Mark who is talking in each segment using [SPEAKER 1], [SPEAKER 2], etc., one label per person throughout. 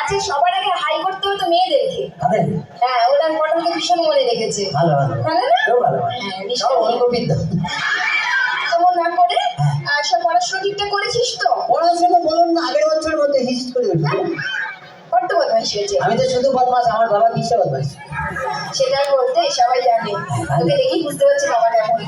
[SPEAKER 1] আচ্ছা সবার আগে হাই করতে হবে তো মেয়েদেরকে। হ্যাঁ ওরা পড়াতে ভীষণ মনে রেখেছে। ভালো ভালো ভালো না? ভালো কেমন না করে সব পড়াশোনা ঠিকঠাক করেছিস তো?
[SPEAKER 2] পড়াশোনা বলুন না, আগের বছরের মধ্যে হিস্ট করে
[SPEAKER 1] বড্ড বদমাইশ হয়েছে।
[SPEAKER 2] আমি তো শুধু বদমাস, আমার বাবা কিসে বদমাস
[SPEAKER 1] সেটা বলতে সবাই জানে, তোকে দেখেই বুঝতে পারছি বাবা কেমন।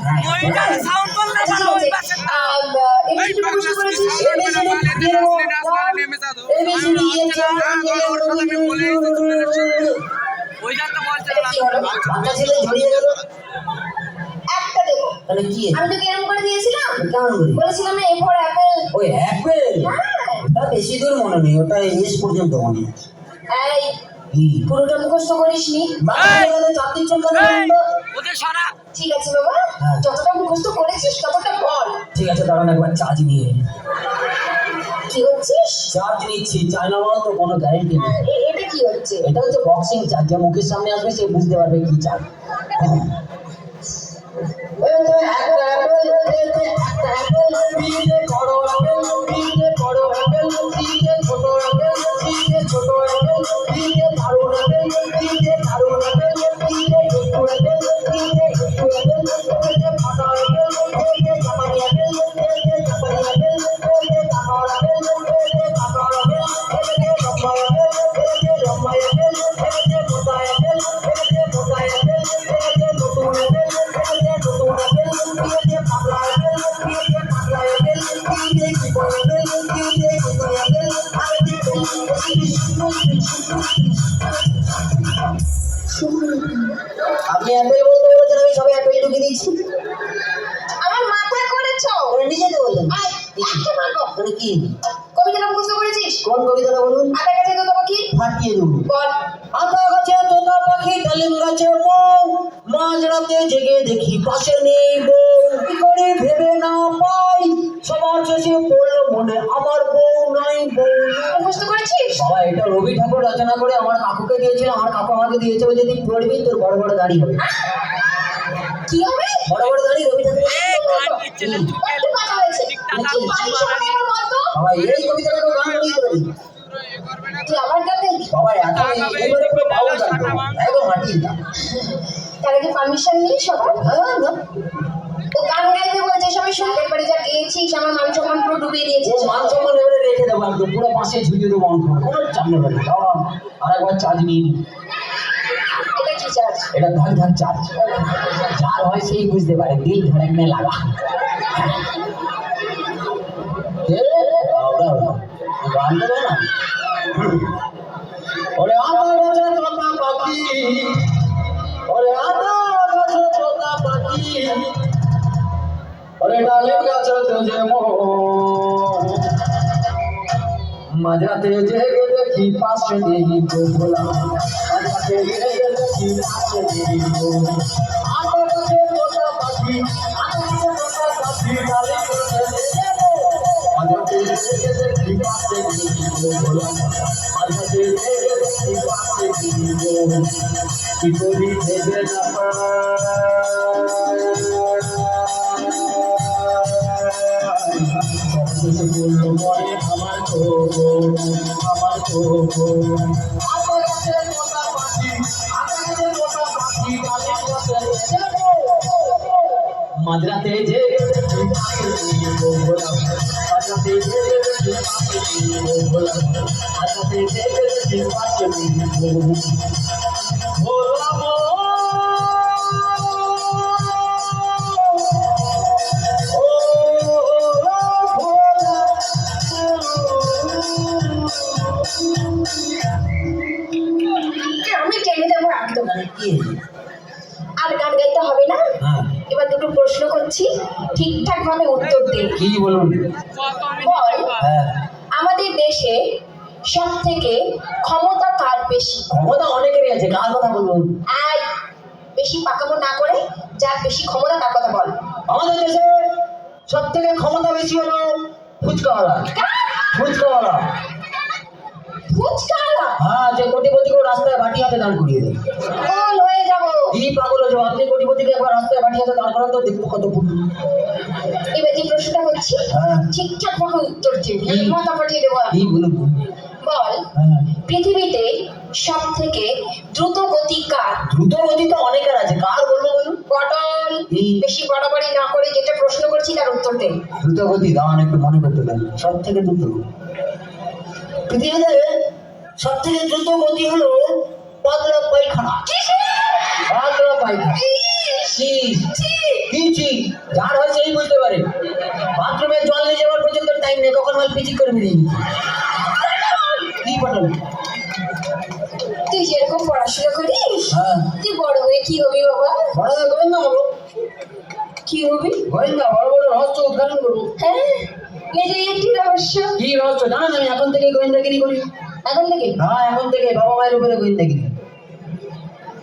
[SPEAKER 1] একটা দেখো
[SPEAKER 2] তাহলে কি
[SPEAKER 1] আমি তোকে এরকম করে দিয়েছিলাম, বলেছিলাম না এ ফর অ্যাপেল।
[SPEAKER 2] ওই অ্যাপেল ওটা বেশি দূর মনে নেই, ওটা এস পর্যন্ত মনে আছে।
[SPEAKER 1] এই পুরোটা মুখস্থ করিসনি? ঠিক আছে বাবা, যতটা মুখস্থ করেছিস ততটা বল।
[SPEAKER 2] ঠিক আছে দাঁড়ান একবার চার্জ নিয়ে।
[SPEAKER 1] কি হচ্ছিস?
[SPEAKER 2] চার্জ নিচ্ছি, চায়না মাল তো কোনো গ্যারেন্টি নেই।
[SPEAKER 1] এটা কি হচ্ছে?
[SPEAKER 2] এটা হচ্ছে বক্সিং চার্জ, যে মুখের সামনে আসবে সে বুঝতে পারবে কি চার্জ। আপনি অ্যাপেল বলতে বলেছেন, আমি সবাই অ্যাপেল ঢুকে দিয়েছি।
[SPEAKER 1] আমার মাথায় করেছো
[SPEAKER 2] নিজেতে বললেন
[SPEAKER 1] মানে
[SPEAKER 2] কি
[SPEAKER 1] কবিতাটা মুখস্থ করেছিস?
[SPEAKER 2] কোন কবিতাটা বলুন?
[SPEAKER 1] আটা গাছে তোতা পাখি
[SPEAKER 2] ফাটিয়ে দেবো।
[SPEAKER 1] বল।
[SPEAKER 2] আটা গাছে তোতা পাখি, ডালিম গাছে বউ, মাঝরাতে জেগে দেখি পাশে নেই বউ, কি করে ভেবে না পাই, সবার শেষে পড়লো মনে আমার বউ নাই বউ।
[SPEAKER 1] মুখস্থ করেছিস?
[SPEAKER 2] বাবা এটা রবি ঠাকুর রচনা করে আমার কাকুকে দিয়েছিল, আমার কাকু আমাকে দিয়েছে, বলছে তুই পড়বি তোর বড় বড় দাড়ি হবে।
[SPEAKER 1] কি হবে?
[SPEAKER 2] বড় বড় দাড়ি রবি ঠাকুর। বাবা এই কবিতাটা তো গান করেই পারি।
[SPEAKER 1] তুই আবার গাতে?
[SPEAKER 2] বাবা এত এবারে পুরো ভালো গান একদম মাটির গান।
[SPEAKER 1] তাহলে কি পারমিশন নিয়ে সবার?
[SPEAKER 2] হ্যাঁ না
[SPEAKER 1] ও গান গাইবে বলছে, সবাই শুনতে পারে, যা গেয়েছিস আমার মান সম্মান পুরো ডুবিয়ে দিয়েছিস।
[SPEAKER 2] মান সম্মান এবারে রেখে দেবো, একদম পুরো পাশে ঝুলিয়ে দেবো, কোনো চাপ নেবে না। আর একবার চার্জ নিয়ে নি।
[SPEAKER 1] এটা কি চার্জ?
[SPEAKER 2] এটা ধাক ধাক চার্জ, যার হয় সেই বুঝতে পারে, দিল ধড়কনে লাগা। গান দেবে না? ওরে আদা গাছে তোতা পাখি, ওরে আদা গাছে তোতা পাখি, ওরে ডালিম গাছে তুঝে মোহ, মাঝরাতে জেগে দেখি পাশে নেই তো ভোলা, মাঝরাতে জেগে দেখি পাশে নেই তো। আদা গাছে তোতা পাখি, আদা গাছে তোতা পাখি, ডালিম গাছে তুঝে মোহ, মাঝরাতে জেগে দেখি পাশে নেই তো ভোলা, মাঝরাতে জেগে দেখি পাশে নেই তো। কি করি ভেবে না বললো বলে আমার তো আমার তো আদা গাছে তোতা পাখি, আদা গাছে তোতা পাখি, ডালিম গাছে মাঝরাতে জেগে দেখি পাশে নেই তো ভোলা, মাঝরাতে জেগে দেখি পাশে নেই তো ভোলা, মাঝরাতে জেগে দেখি পাশে নেই তো ভোলা।
[SPEAKER 1] আমি টেনে দেবো একদম। আর গান গাইতে হবে না, এবার দুটো প্রশ্ন করছি, ঠিকঠাক ভাবে উত্তর দিন।
[SPEAKER 2] কি বলুন?
[SPEAKER 1] বল আমাদের দেশে সব থেকে ক্ষমতা কার বেশি?
[SPEAKER 2] ক্ষমতা অনেকেরই আছে, কার কথা বলুন?
[SPEAKER 1] বেশি পাকামো না করে যার বেশি ক্ষমতা তার কথা বল।
[SPEAKER 2] আমাদের দেশে সব থেকে ক্ষমতা বেশি হলো ফুচকাওয়ালা। ফুচকাওয়ালা
[SPEAKER 1] ফুচকাওয়ালা
[SPEAKER 2] হ্যাঁ, যে কোটিপতিকে রাস্তায় বাটি হাতে দাঁড় করিয়ে দেয়।
[SPEAKER 1] পাগল হয়ে যাবো।
[SPEAKER 2] কি পাগল হয়েছে? আপনি কোটিপতিকে একবার রাস্তায় বাটি হাতে দাঁড় করান তো দেখবো কত ফুট।
[SPEAKER 1] এবার যে প্রশ্নটা করছি
[SPEAKER 2] হ্যাঁ।
[SPEAKER 1] ঠিকঠাক ভাবে উত্তর দিবি, মাথা ফাটিয়ে দেবো।
[SPEAKER 2] কি বলুন?
[SPEAKER 1] বল,
[SPEAKER 2] হ্যাঁ।
[SPEAKER 1] পৃথিবীতে সব থেকে দ্রুত গতি কার?
[SPEAKER 2] দ্রুত গতি তো অনেকের আছে, কার বলবো বলুন?
[SPEAKER 1] পটল,
[SPEAKER 2] কি?
[SPEAKER 1] বেশি বাড়াবাড়ি না করে যেটা প্রশ্ন করছি তার উত্তর দে।
[SPEAKER 2] দ্রুত গতি দাঁড়ান একটু মনে করতে দেন। সব থেকে দ্রুত পৃথিবীতে সব থেকে দ্রুত গতি হলো পাতলা পায়খানা। পাতলা পায়খানা যার হয় সেই বুঝতে পারে। বাথরুমে জল নিয়ে যাওয়ার পর্যন্ত টাইম নেই, কখন মাল পিচি করে বেরিয়ে গেছে। কি পটল?
[SPEAKER 1] তুই যেরকম পড়াশোনা করিস,
[SPEAKER 2] হ্যাঁ।
[SPEAKER 1] তুই বড় হয়ে কি হবি বাবা?
[SPEAKER 2] বড় হয়ে গোয়েন্দা হবো।
[SPEAKER 1] কি হবি?
[SPEAKER 2] গোয়েন্দা, বড় বড় রহস্য উদ্ঘাটন করবো।
[SPEAKER 1] হ্যাঁ, নিজেই একটি রহস্য।
[SPEAKER 2] কি রহস্য জানেন? আমি এখন থেকে গোয়েন্দাগিরি করি।
[SPEAKER 1] এখন থেকে?
[SPEAKER 2] হ্যাঁ, এখন থেকে বাবা মায়ের উপরে গোয়েন্দাগিরি।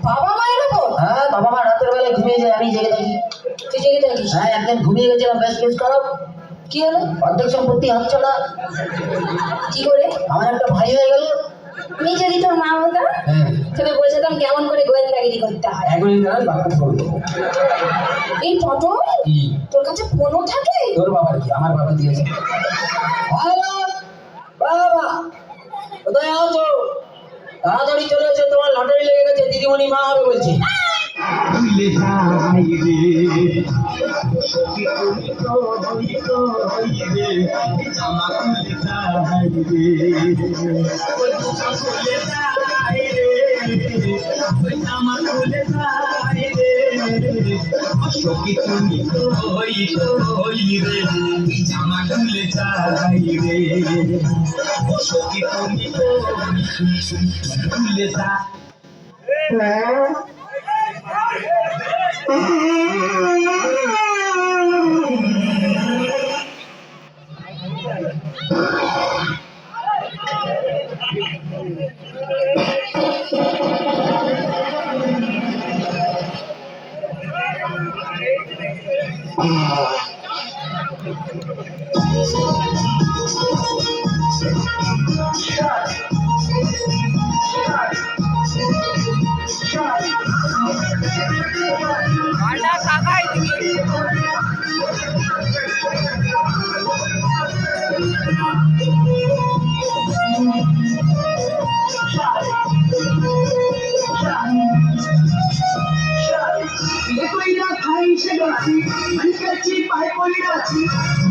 [SPEAKER 1] বাবা মায়ের উপর?
[SPEAKER 2] হ্যাঁ, বাবা মা রাতের বেলায় ঘুমিয়ে যায়, আমি জেগে থাকি।
[SPEAKER 1] তুই জেগে থাকিস?
[SPEAKER 2] হ্যাঁ, একদিন ঘুমিয়ে গেছিলাম, বেশ খারাপ।
[SPEAKER 1] কি হলো?
[SPEAKER 2] অর্ধেক সম্পত্তি হাতছাড়া।
[SPEAKER 1] কি করে?
[SPEAKER 2] আমার একটা ভাই হয়ে গেল।
[SPEAKER 1] আমি যদি তোর মা হতাম,
[SPEAKER 2] হ্যাঁ,
[SPEAKER 1] তোকে বোঝাতাম কেমন করে গোয়েন্দাগিরি করতে হয়।
[SPEAKER 2] এখনই না বাক্য করবো।
[SPEAKER 1] এই পটল,
[SPEAKER 2] কি?
[SPEAKER 1] তোর কাছে ফোনও থাকে?
[SPEAKER 2] তোর বাবার কি? আমার বাবা দিয়েছে। হ্যালো বাবা, কোথায় আছো? তাড়াতাড়ি চলে এসো, তোমার লটারি লেগে গেছে, দিদিমণি মা হবে বলছে।
[SPEAKER 3] ভুলে যাই রে সখী তুমি তো হইবে জামা খুলে যাই রে ওই জামা খুলে যাই রে ওই জামা খুলে যাই রে সখী তুমি তো হইবে জামা খুলে যাই রে ও সখী তুমি তো খুলে যাই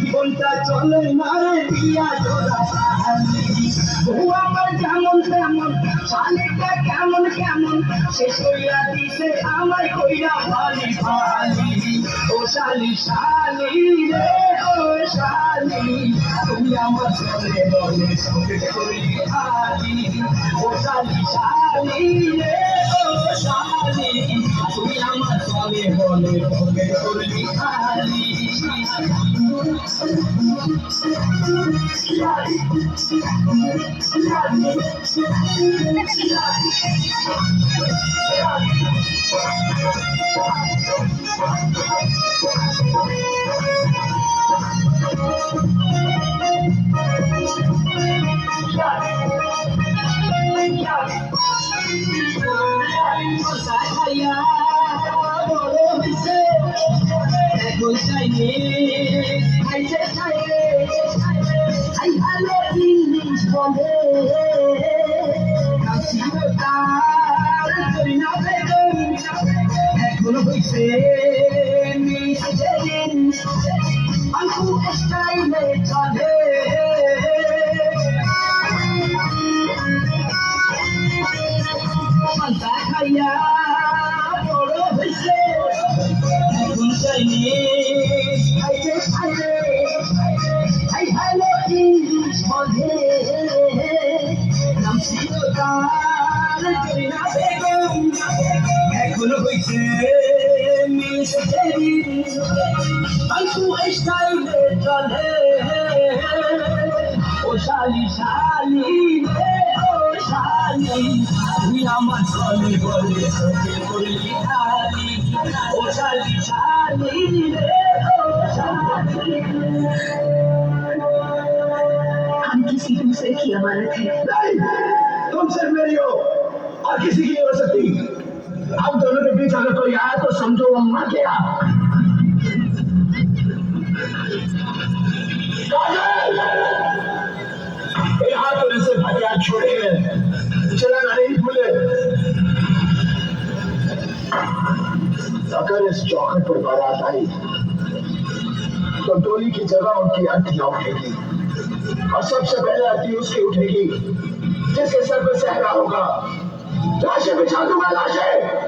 [SPEAKER 3] জীবনটা চলে না রে দিয়া আমার যেমন তেমন শালিকা কেমন কেমন শেষ হইয়া দিছে আমার কইরা ভালি ভালি ও শালি শালি রে ও শালি তুমি আমার চলে বলে সঙ্গে করি খালি ও শালি শালি রে ও শালি তুমি আমার চলে বলে সঙ্গে করি খালি এখনো হইছে স্টাইলে চলে ও শালি শালি রে ও শালি তুই আমার চলে বলে তোকে বলি খালি ও শালি শালি রে ও শালি हम किसी दूसरे की अमानत है तुमसे किसी की नहीं हो सकती। अब दोनों के बीच अगर कोई आया तो समझो वो मर गया। यहाँ तो ऐसे भैया छोड़ेंगे, चलाना नहीं भूले। अगर इस चौखट पर बारात आई तो टोली की जगह उनकी अंतियां उठेगी और सबसे पहले अंती उसकी उठेगी जिसके सर पर सहरा होगा। लाशें बिछा दूंगा, लाशें।